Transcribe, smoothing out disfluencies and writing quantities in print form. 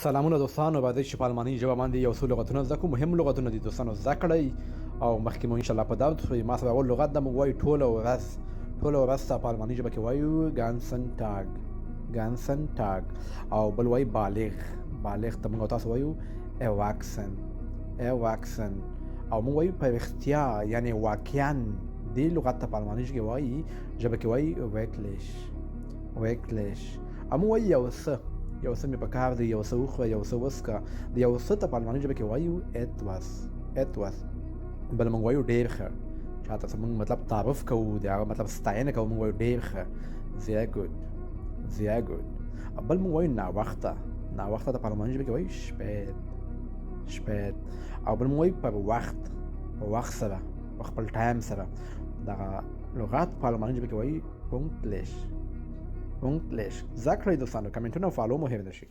سلامونه دوستانو، راځئ چې په الماني ژبه باندې یو څو لغتونه زده کړو. مهم لغتونه دي دوستانو، زده کړئ او مخکې مو انشاءالله په درد شوي. ما سره اول لغت ده، موږ وایو ټوله ورځ. ټوله ورځ ته په الماني ژبه کې وایو ګانسن ټاګ، ګانسن ټاګ. او بل وایي بالغ، بالغ ته موږ تاسو وایو اواکسن، اواکسن. او موږ وایو په رښتیا، یعنې واقعا. دې لغت ته په الماني ژبه کې وایي ویکلیش، ویکلیش. او موږ وایو یو څه، یو څه مې په کار دی، یو څه وخوره، یو څه وڅښه. د یو څه ته په الماني ژبه کې وایو etwas، etwas. بل موږ وایو ډېر ښه، چاته څه موږ مطلب تعارف کوو، د هغه مطلب ستاینه کوو، موږ وایو ډېر ښه، sehr gut، sehr gut. بل موږ وایو ناوخته، ناوخته ته په الماني ژبه کې وایو spät، spät. او بل موږ وایو پر وخت، په وخت سره، په خپل ټایم سره. دغه لغات په الماني ژبه کې وایي pünktlich، pünktlich. زده کړئ دوستانو، کمنټونه او فالو مو هېر نه شي.